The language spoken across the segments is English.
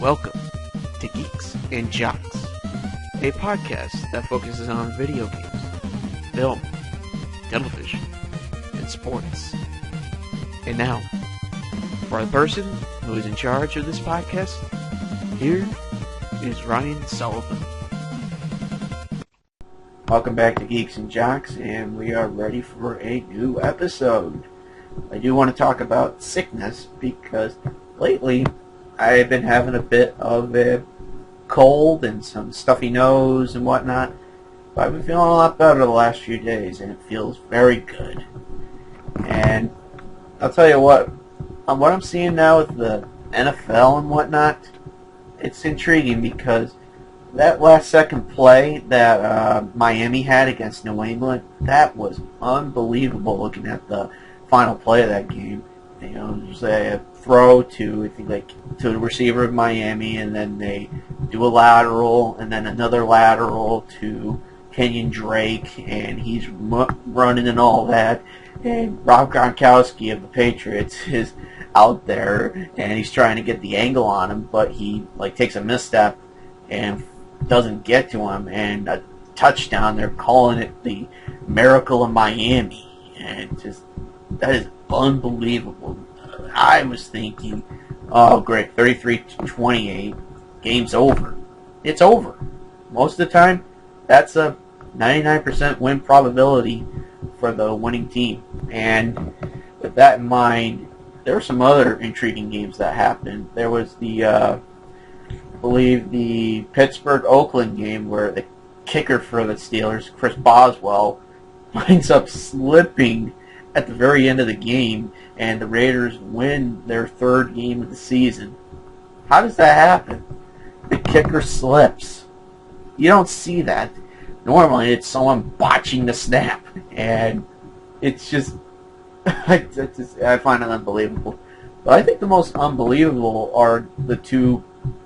Welcome to Geeks and Jocks, a podcast that focuses on video games, film, television, and sports. And now, for the person who is in charge of this podcast, here is Ryan Sullivan. Welcome back to Geeks and Jocks, and we are ready for a new episode. I do want to talk about sickness because lately I've been having a bit of a cold and some stuffy nose and whatnot, but I've been feeling a lot better the last few days, and it feels very good. And I'll tell you what I'm seeing now with the NFL and whatnot, it's intriguing because that last second play that Miami had against New England, that was unbelievable looking at the final play of that game. You know, there's a throw to, I think, to the receiver of Miami, and then they do a lateral, and then another lateral to Kenyon Drake, and he's running and all that. And Rob Gronkowski of the Patriots is out there, and he's trying to get the angle on him, but he takes a misstep and doesn't get to him, and a touchdown. They're calling it the Miracle of Miami, and just that is unbelievable. I was thinking, oh great, 33-28, game's over. It's over. Most of the time, that's a 99% win probability for the winning team. And with that in mind, there were some other intriguing games that happened. There was I believe the Pittsburgh-Oakland game where the kicker for the Steelers, Chris Boswell, winds up slipping at the very end of the game, and the Raiders win their third game of the season. How does that happen? The kicker slips. You don't see that. Normally, it's someone botching the snap, and it's just, I find it unbelievable. But I think the most unbelievable are the two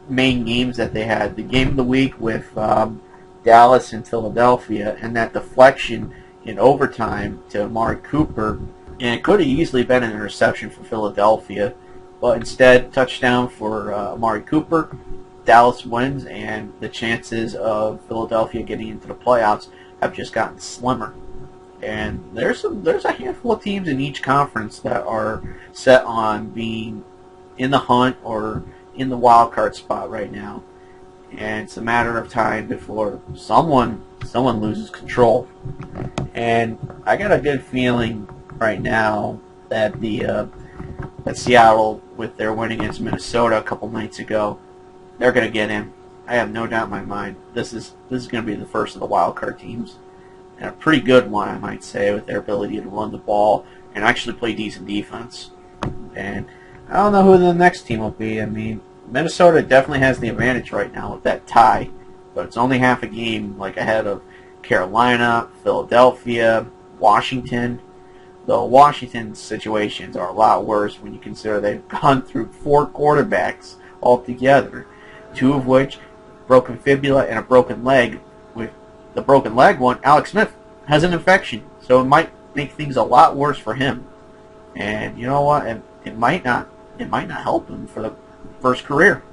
main games that they had. The game of the week with Dallas and Philadelphia, and that deflection in overtime to Amari Cooper, and it could have easily been an interception for Philadelphia, but instead, touchdown for Amari Cooper. Dallas wins, and the chances of Philadelphia getting into the playoffs have just gotten slimmer. And there's a handful of teams in each conference that are set on being in the hunt or in the wild card spot right now, and it's a matter of time before someone loses control. And I got a good feeling right now that that Seattle, with their win against Minnesota a couple nights ago, they're going to get in. I have no doubt in my mind. This is going to be the first of the wild card teams, and a pretty good one, I might say, with their ability to run the ball and actually play decent defense. And I don't know who the next team will be. I mean, Minnesota definitely has the advantage right now with that tie, but it's only half a game ahead of Carolina, Philadelphia, Washington. The Washington situations are a lot worse when you consider they've gone through 4 quarterbacks altogether, 2 of which broken fibula and a broken leg. With the broken leg one, Alex Smith has an infection, so it might make things a lot worse for him. And you know what? It might not help him for the first career.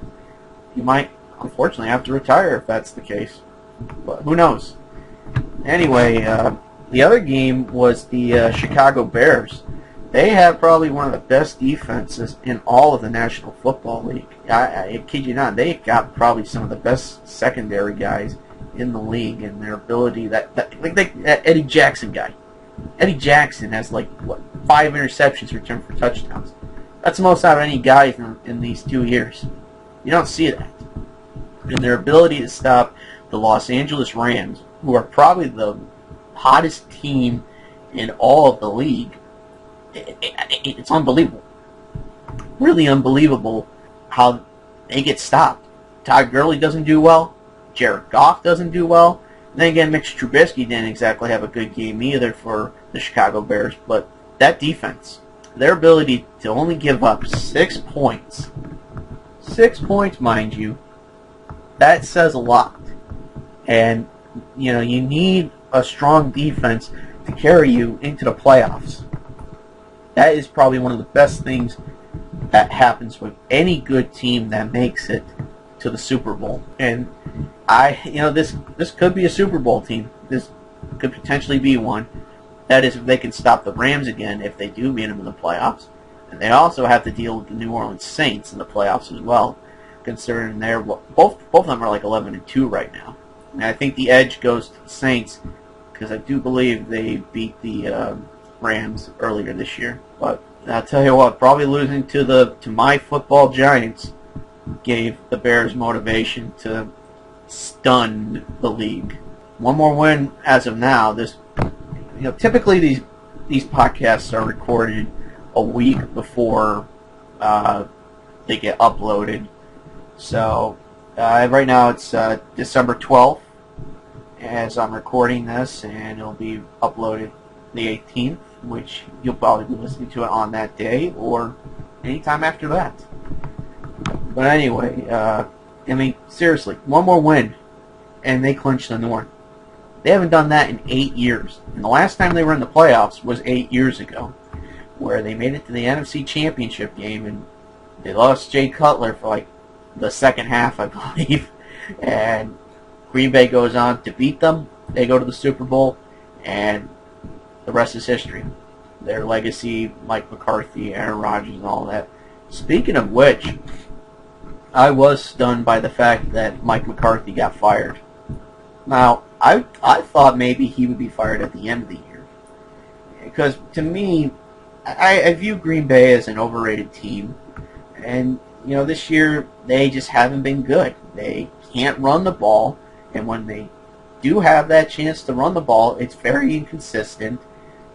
He might, unfortunately, have to retire if that's the case. But who knows? Anyway, the other game was the Chicago Bears. They have probably one of the best defenses in all of the National Football League. I kid you not, they got probably some of the best secondary guys in the league, and their ability that Eddie Jackson guy. Eddie Jackson has 5 interceptions returned for touchdowns. That's the most out of any guy in these 2 years. You don't see that. And their ability to stop the Los Angeles Rams, who are probably the hottest team in all of the league, it's unbelievable. Really unbelievable how they get stopped. Todd Gurley doesn't do well. Jared Goff doesn't do well. And then again, Mitch Trubisky didn't exactly have a good game either for the Chicago Bears. But that defense, their ability to only give up 6 points, 6 points, mind you, that says a lot. And, you need a strong defense to carry you into the playoffs. That is probably one of the best things that happens with any good team that makes it to the Super Bowl. And this could be a Super Bowl team. This could potentially be one. That is, if they can stop the Rams again, if they do beat them in the playoffs. And they also have to deal with the New Orleans Saints in the playoffs as well, considering they're both of them are like 11-2 right now. And I think the edge goes to the Saints because I do believe they beat the Rams earlier this year. But I'll tell you what, probably losing to my football Giants gave the Bears motivation to stun the league. One more win as of now. Typically these podcasts are recorded a week before they get uploaded. So right now it's December 12th as I'm recording this, and it'll be uploaded the 18th, which you'll probably be listening to it on that day or anytime after that. But anyway, seriously, one more win, and they clinch the North. They haven't done that in 8 years. And the last time they were in the playoffs was 8 years ago, where they made it to the NFC Championship game, and they lost Jay Cutler for like the second half, I believe. And Green Bay goes on to beat them. They go to the Super Bowl, and the rest is history. Their legacy, Mike McCarthy, Aaron Rodgers, and all that. Speaking of which, I was stunned by the fact that Mike McCarthy got fired. Now, I thought maybe he would be fired at the end of the year. Because, to me, I view Green Bay as an overrated team. And, this year, they just haven't been good. They can't run the ball. And when they do have that chance to run the ball, it's very inconsistent.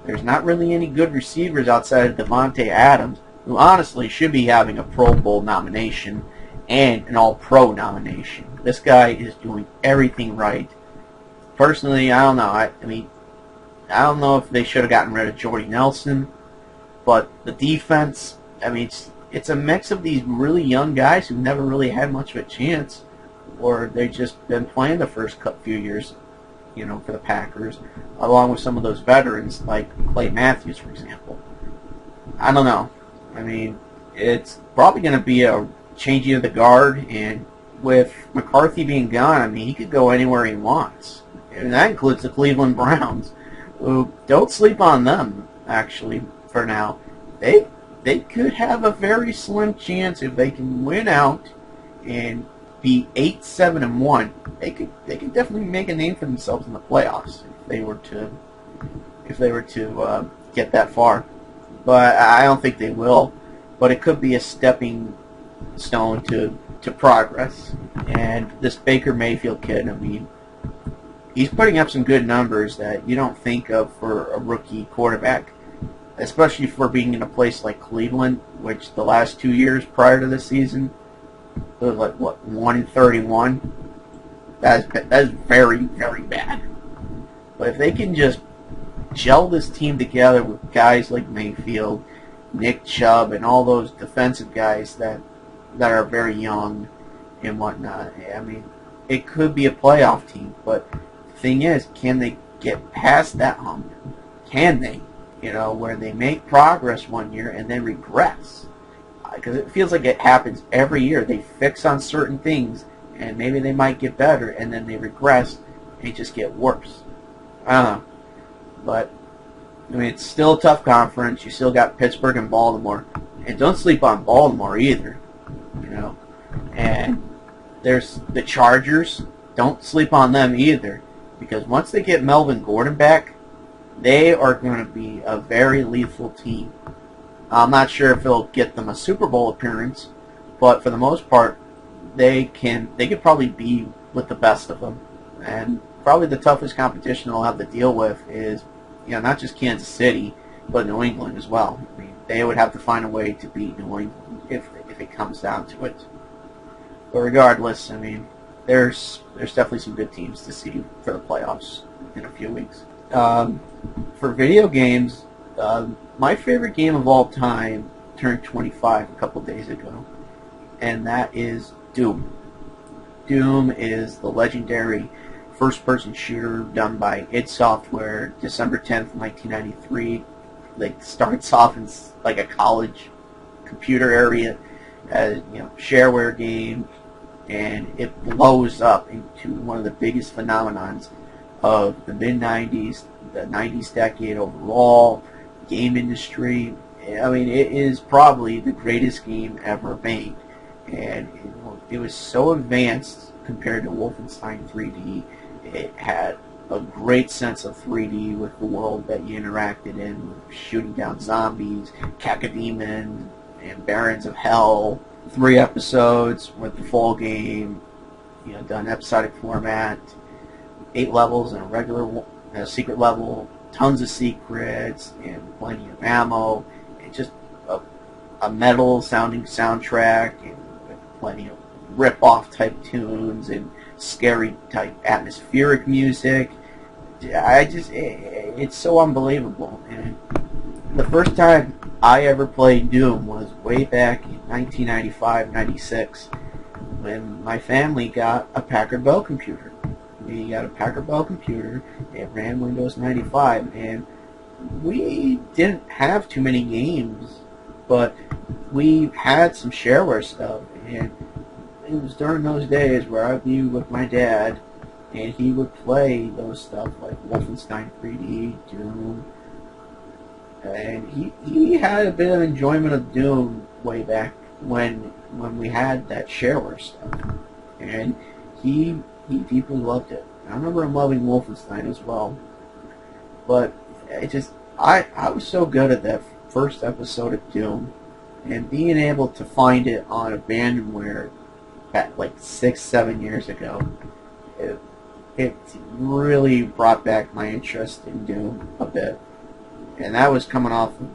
There's not really any good receivers outside of Devontae Adams, who honestly should be having a Pro Bowl nomination and an All-Pro nomination. This guy is doing everything right. Personally, I don't know. I don't know if they should have gotten rid of Jordy Nelson, but the defense, it's a mix of these really young guys who've never really had much of a chance, or they've just been playing the first few years, for the Packers, along with some of those veterans like Clay Matthews, for example. I don't know. It's probably going to be a changing of the guard, and with McCarthy being gone, he could go anywhere he wants. And that includes the Cleveland Browns, who don't sleep on them, actually, for now. They could have a very slim chance if they can win out and be 8-7-1. They could definitely make a name for themselves in the playoffs if they were to get that far. But I don't think they will. But it could be a stepping stone to progress. And this Baker Mayfield kid, he's putting up some good numbers that you don't think of for a rookie quarterback, especially for being in a place like Cleveland, which the last 2 years prior to this season, it was like, 1-31? That is very, very bad. But if they can just gel this team together with guys like Mayfield, Nick Chubb, and all those defensive guys that are very young and whatnot, it could be a playoff team. But the thing is, can they get past that hump? Can they? Where they make progress one year and then regress. Because it feels like it happens every year. They fix on certain things, and maybe they might get better, and then they regress and just get worse. I don't know. But, it's still a tough conference. You still got Pittsburgh and Baltimore. And don't sleep on Baltimore either. And there's the Chargers. Don't sleep on them either. Because once they get Melvin Gordon back, they are going to be a very lethal team. I'm not sure if it'll get them a Super Bowl appearance, but for the most part, they could probably be with the best of them. And probably the toughest competition they'll have to deal with is, not just Kansas City, but New England as well. They would have to find a way to beat New England if it comes down to it. But regardless, there's definitely some good teams to see for the playoffs in a few weeks. For video games, my favorite game of all time turned 25 a couple days ago, and that is Doom. Doom is the legendary first-person shooter done by id Software, December 10th, 1993. It starts off in like a college computer area, shareware game, and it blows up into one of the biggest phenomenons of the mid-90s, the 90s decade overall, game industry. I mean, it is probably the greatest game ever made, and it was so advanced compared to Wolfenstein 3D. It had a great sense of 3D with the world that you interacted in, shooting down zombies, cacodemons, and Barons of Hell. 3 episodes with the full game, done episodic format, 8 levels and a regular secret level, tons of secrets, and plenty of ammo, and just a metal-sounding soundtrack, and with plenty of rip-off type tunes and scary type atmospheric music. It's so unbelievable. And the first time I ever played Doom was way back in 1995-96 when my family got a Packard Bell computer. We got a Packard Bell computer. It ran Windows 95, and we didn't have too many games, but we had some shareware stuff, and it was during those days where I'd be with my dad, and he would play those stuff like Wolfenstein 3D, Doom, and he had a bit of enjoyment of Doom way back when we had that shareware stuff, and he deeply loved it. I remember him loving Wolfenstein as well, but I was so good at that first episode of Doom, and being able to find it on abandonware back like 6-7 years ago, it really brought back my interest in Doom a bit. And that was coming off of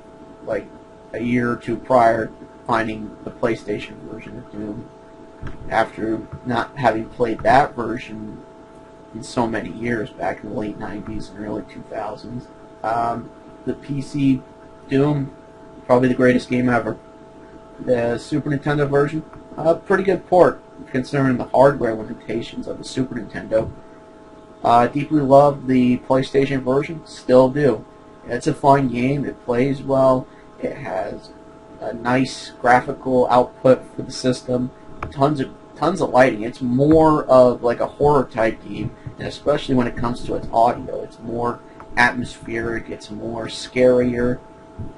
like a year or two prior finding the PlayStation version of Doom, after not having played that version in so many years back in the late 90s and early 2000s. The PC Doom, probably the greatest game ever. The Super Nintendo version, a pretty good port considering the hardware limitations of the Super Nintendo. Deeply loved the PlayStation version, still do. It's a fun game, it plays well, it has a nice graphical output for the system, tons of lighting. It's more of like a horror type game, and especially when it comes to its audio, it's more atmospheric, it's more scarier.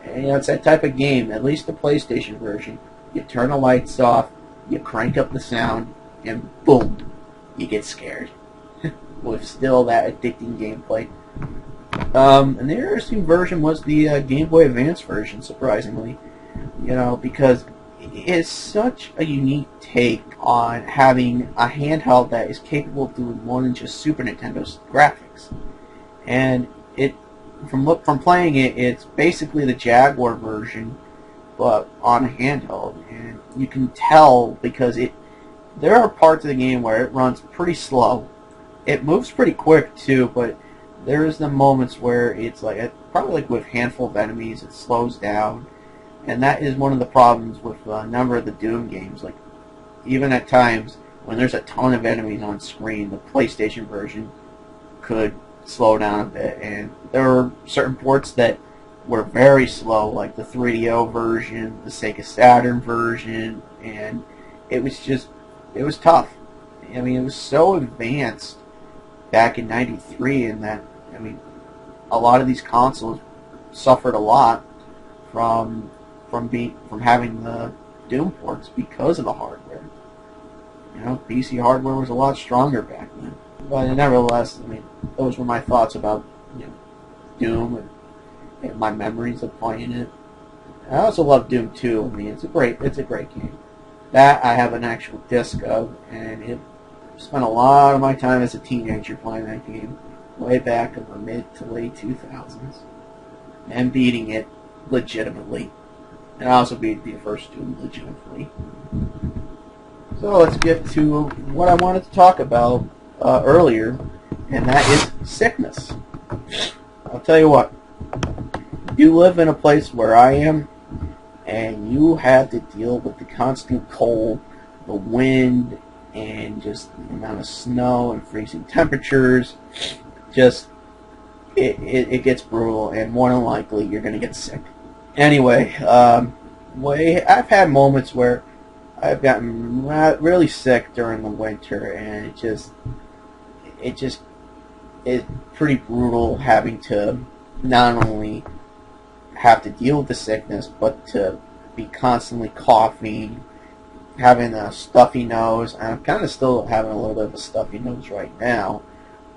And, it's that type of game, at least the PlayStation version. You turn the lights off, you crank up the sound, and boom, you get scared. With still that addicting gameplay. And the interesting version was the Game Boy Advance version, surprisingly. Because it's such a unique take on having a handheld that is capable of doing more than just Super Nintendo's graphics. And from playing it, it's basically the Jaguar version, but on a handheld. And you can tell because there are parts of the game where it runs pretty slow. It moves pretty quick too, but there's the moments where it's like, probably like with a handful of enemies, it slows down. And that is one of the problems with a number of the Doom games. Like, even at times when there's a ton of enemies on screen, the PlayStation version could slow down a bit. And there were certain ports that were very slow, like the 3DO version, the Sega Saturn version, and it was tough. I mean, it was so advanced back in '93, in that, I mean, a lot of these consoles suffered a lot from having the Doom ports because of the hardware. PC hardware was a lot stronger back then. But nevertheless, I mean, those were my thoughts about Doom and my memories of playing it. I also love Doom 2. I mean, it's a great game. That I have an actual disc of, and it spent a lot of my time as a teenager playing that game, way back in the mid to late 2000s, and beating it legitimately. And I also beat the first Doom legitimately. So let's get to what I wanted to talk about earlier, and that is sickness. I'll tell you what, you live in a place where I am, and you have to deal with the constant cold, the wind, and just the amount of snow and freezing temperatures. Just, it gets brutal, and more than likely you're going to get sick. Anyway, I've had moments where I've gotten really sick during the winter, and it's pretty brutal having to not only have to deal with the sickness, but to be constantly coughing, having a stuffy nose. I'm kind of still having a little bit of a stuffy nose right now,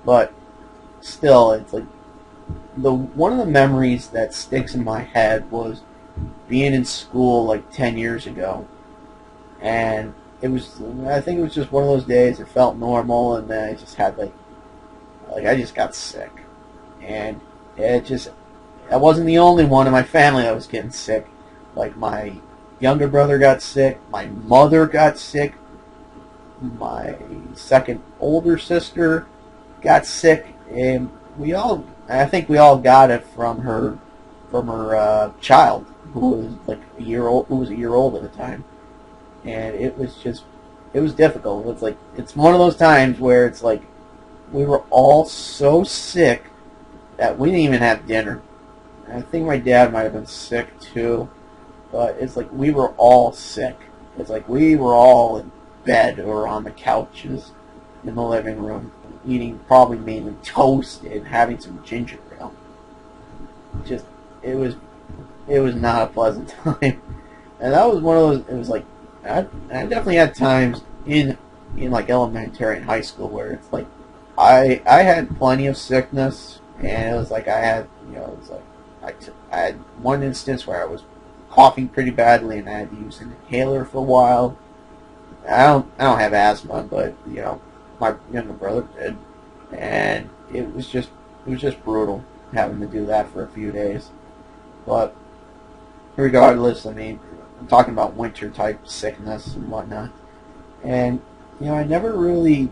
but still, it's like one of the memories that sticks in my head was being in school like 10 years ago, and I think it was just one of those days. It felt normal, and then I just had I just got sick, and I wasn't the only one in my family that was getting sick. Like, my younger brother got sick, my mother got sick, my second older sister got sick, and I think we all got it from her child, who was like a year old at the time. And it was difficult. It's one of those times where it's like we were all so sick that we didn't even have dinner. And I think my dad might have been sick too, but it's like we were all sick. It's like we were all in bed or on the couches in the living room, eating probably mainly toast and having some ginger ale. It was not a pleasant time. And that was one of those. It was like I definitely had times in like elementary and high school where it's like I had plenty of sickness, and it was like I had I had one instance where I was coughing pretty badly, and I had to use an inhaler for a while. I don't have asthma, but my younger brother did, and it was just brutal having to do that for a few days. But regardless, I mean, I'm talking about winter type sickness and whatnot, and I never really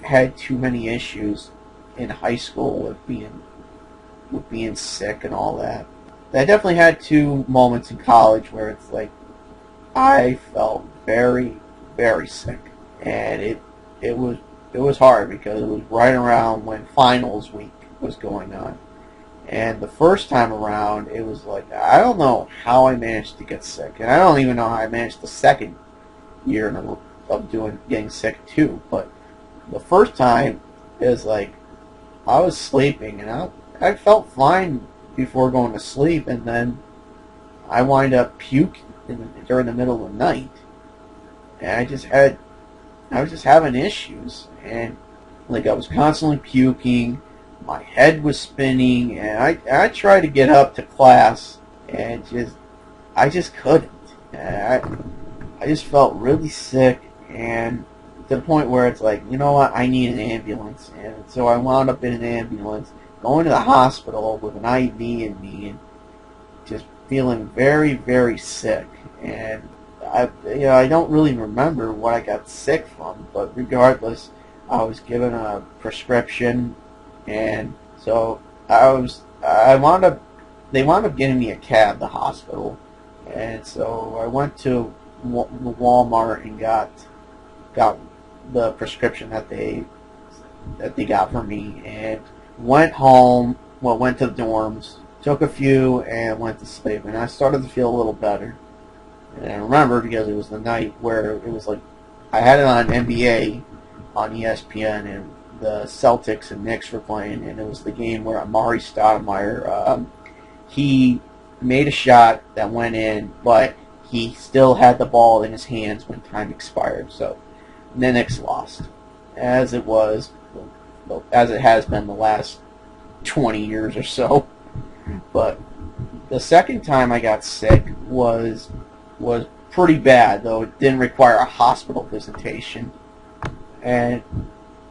had too many issues in high school with being sick and all that. I definitely had two moments in college where it's like I felt very, very sick, and it was hard because it was right around when finals week was going on. And the first time around, it was like, I don't know how I managed to get sick, and I don't even know how I managed the second year of getting sick too. But the first time, it was like I was sleeping, and I felt fine before going to sleep, and then I wind up puking during the middle of the night, and I was just having issues, and like I was constantly puking. My head was spinning, and I tried to get up to class, and I just couldn't. And I just felt really sick, and to the point where it's like, you know what, I need an ambulance. And so I wound up in an ambulance, going to the hospital with an IV in me, and just feeling very, very sick. And I don't really remember what I got sick from, but regardless, I was given a prescription. And so they wound up getting me a cab to the hospital, and so I went to Walmart and got the prescription that they got for me, and went home. Well, went to the dorms, took a few, and went to sleep. And I started to feel a little better. And I remember because it was the night where it was like I had it on NBA on ESPN, and the Celtics and Knicks were playing, and it was the game where Amari Stoudemire, he made a shot that went in, but he still had the ball in his hands when time expired. So the Knicks lost, as it has been the last 20 years or so. But the second time I got sick was pretty bad, though it didn't require a hospital visitation, and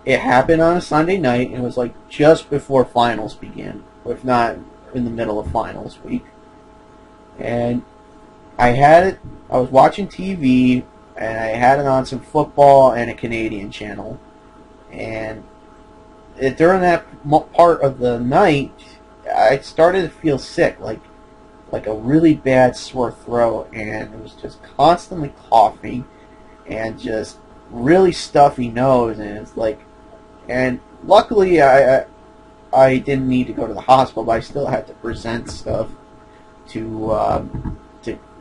it happened on a Sunday night, and it was like just before finals began, if not in the middle of finals week. And I was watching TV, and I had it on some football and a Canadian channel. And during that part of the night, I started to feel sick, like a really bad sore throat, and it was just constantly coughing, and just really stuffy nose, and it's like, and luckily I didn't need to go to the hospital, but I still had to present stuff to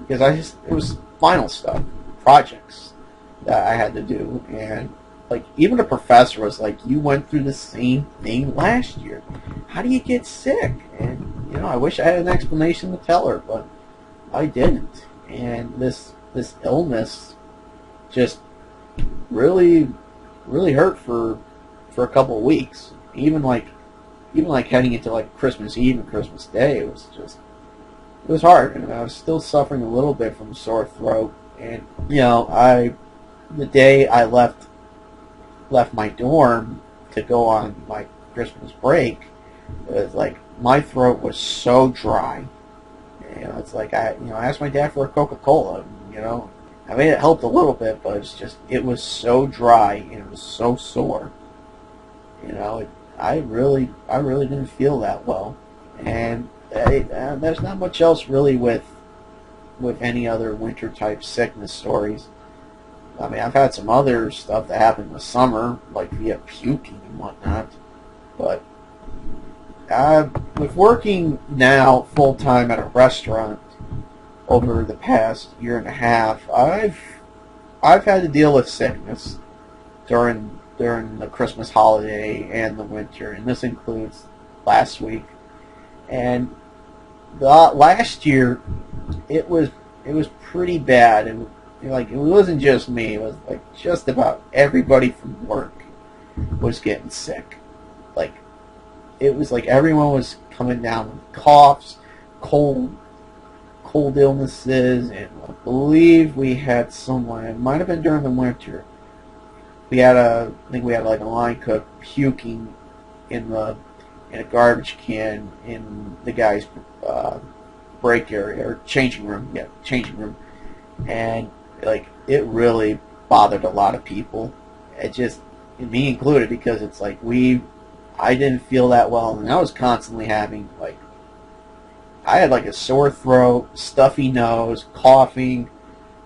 because it was final stuff, projects that I had to do, and like even the professor was like, "You went through the same thing last year. How do you get sick?" And I wish I had an explanation to tell her, but I didn't. And this illness just really hurt for a couple of weeks. Even like heading into like Christmas Eve and Christmas Day, it was hard, and I was still suffering a little bit from sore throat. And the day I left my dorm to go on my Christmas break, it was like my throat was so dry. It's like I asked my dad for a Coca-Cola. I mean, it helped a little bit, but it was so dry and it was so sore. I really didn't feel that well, and there's not much else really with any other winter type sickness stories. I mean, I've had some other stuff that happened in the summer, like via puking and whatnot, but with working now full time at a restaurant over the past year and a half, I've had to deal with sickness during the Christmas holiday and the winter, and this includes last week. And last year, it was pretty bad, and it wasn't just me; it was like just about everybody from work was getting sick. Like it was like everyone was coming down with coughs, cold illnesses, and I believe we had someone. It might have been during the winter. I think we had like a line cook puking in a garbage can in the guy's break area or changing room. Yeah, changing room, and like it really bothered a lot of people. It just, me included, because it's like I didn't feel that well, and I was constantly having I had like a sore throat, stuffy nose, coughing.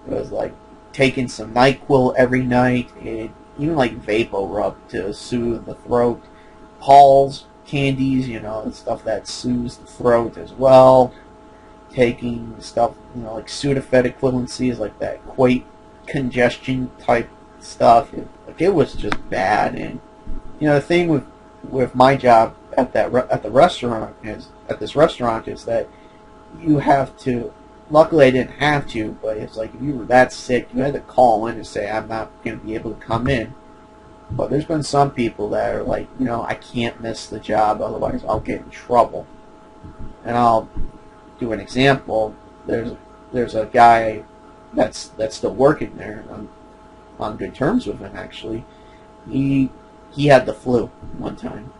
It was like taking some NyQuil every night, and even like Vapo Rub to soothe the throat. Halls candies, stuff that soothes the throat as well. Taking stuff, like Sudafed equivalencies, like that quake congestion type stuff. It was just bad. And the thing with my job at this restaurant is that you have to. Luckily, I didn't have to, but it's like if you were that sick, you had to call in and say, "I'm not going to be able to come in." But there's been some people that are like, I can't miss the job, otherwise I'll get in trouble. And I'll do an example. There's a guy that's still working there. I'm on good terms with him, actually. He had the flu one time,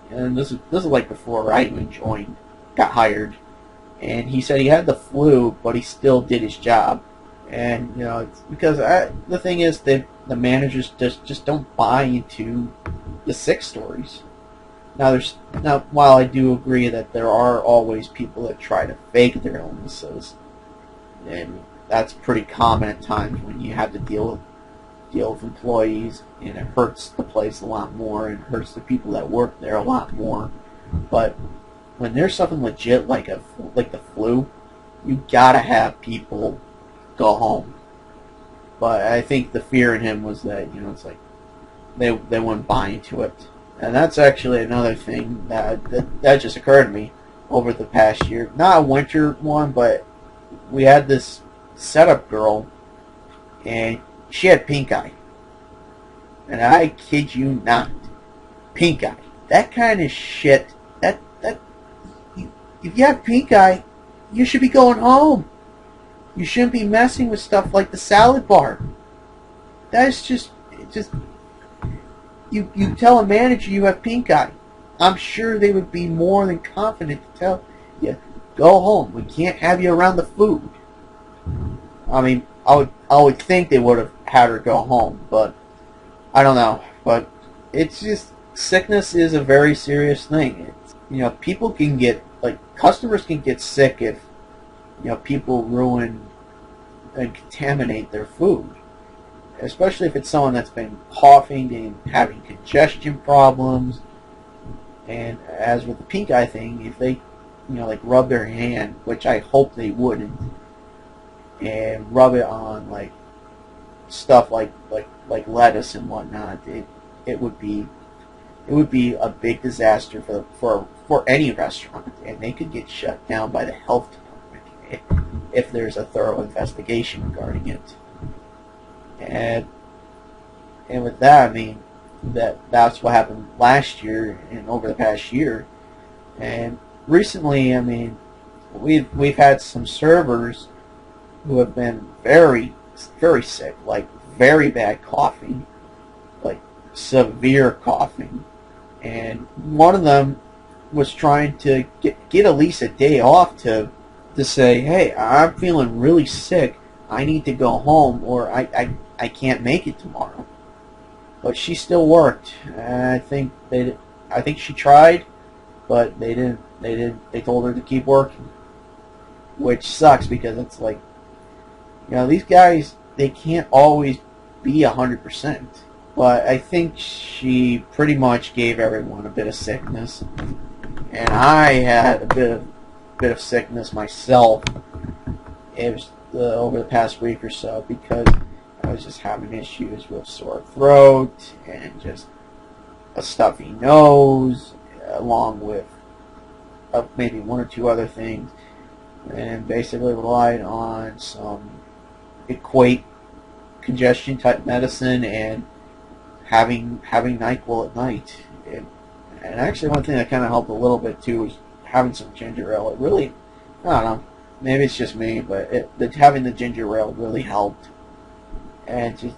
and this is like before I even got hired. And he said he had the flu, but he still did his job. And it's because the thing is that the managers just don't buy into the sick stories. Now while I do agree that there are always people that try to fake their illnesses, and that's pretty common at times when you have to deal with employees, and it hurts the place a lot more, and hurts the people that work there a lot more. But when there's something legit like the flu, you gotta have people go home. But I think the fear in him was that it's like they wouldn't buy into it, and that's actually another thing that just occurred to me over the past year. Not a winter one, but we had this setup girl, and she had pink eye, and I kid you not, pink eye. That kind of shit. If you have pink eye, you should be going home. You shouldn't be messing with stuff like the salad bar. That's just you tell a manager you have pink eye. I'm sure they would be more than confident to tell you, go home. We can't have you around the food. I mean, I would think they would have had her go home, but I don't know. But it's just, sickness is a very serious thing. People can get, customers can get sick if people ruin and contaminate their food, especially if it's someone that's been coughing and having congestion problems. And as with the pink eye thing, if they rub their hand, which I hope they wouldn't, and rub it on stuff like lettuce and whatnot, it would be a big disaster for any restaurant, and they could get shut down by the health department if there's a thorough investigation regarding it. And with that, I mean that's what happened last year and over the past year. And recently, I mean, we've had some servers who have been very, very sick, like very bad coughing, like severe coughing. And one of them was trying to get at least a day off to say, hey, I'm feeling really sick. I need to go home, or I can't make it tomorrow. But she still worked. And I think she tried, but they didn't. They told her to keep working, which sucks because it's like, these guys, they can't always be 100%. But I think she pretty much gave everyone a bit of sickness, and I had a bit of sickness myself. It was over the past week or so because I was just having issues with sore throat and just a stuffy nose, along with maybe one or two other things, and basically relied on some equate congestion type medicine and having NyQuil at night. And actually one thing that kind of helped a little bit too was having some ginger ale. It really, I don't know, maybe it's just me, but having the ginger ale really helped. And just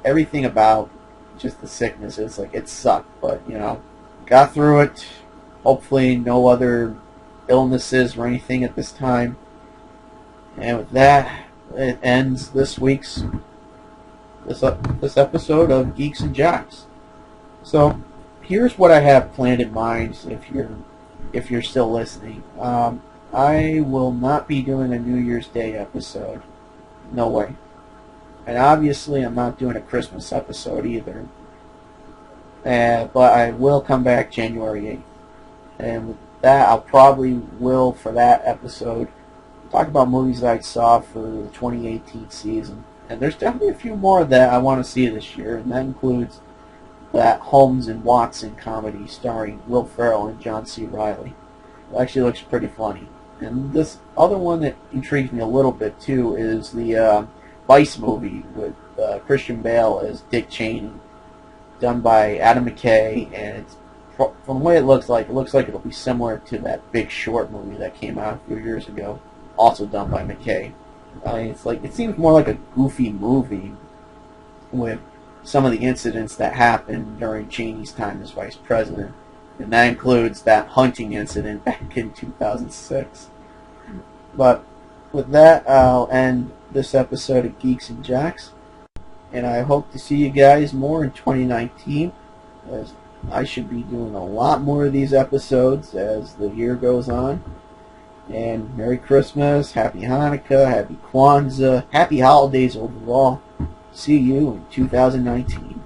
everything about just the sickness, it's like, it sucked, but got through it. Hopefully no other illnesses or anything at this time. And with that, it ends this episode of Geeks and Jocks. So here's what I have planned in mind if you're still listening. I will not be doing a New Year's Day episode. No way. And obviously I'm not doing a Christmas episode either. But I will come back January 8th. And with that, I'll probably for that episode, talk about movies that I saw for the 2018 season. And there's definitely a few more that I want to see this year, and that includes that Holmes and Watson comedy starring Will Ferrell and John C. Reilly. It actually looks pretty funny. And this other one that intrigues me a little bit too is the Vice movie with Christian Bale as Dick Cheney, done by Adam McKay, and it's, from the way it looks like it'll be similar to that Big Short movie that came out a few years ago, also done by McKay. It seems more like a goofy movie with some of the incidents that happened during Cheney's time as vice president, and that includes that hunting incident back in 2006. But with that, I'll end this episode of Geeks and Jocks, and I hope to see you guys more in 2019, as I should be doing a lot more of these episodes as the year goes on. And Merry Christmas, Happy Hanukkah, Happy Kwanzaa, Happy Holidays overall. See you in 2019.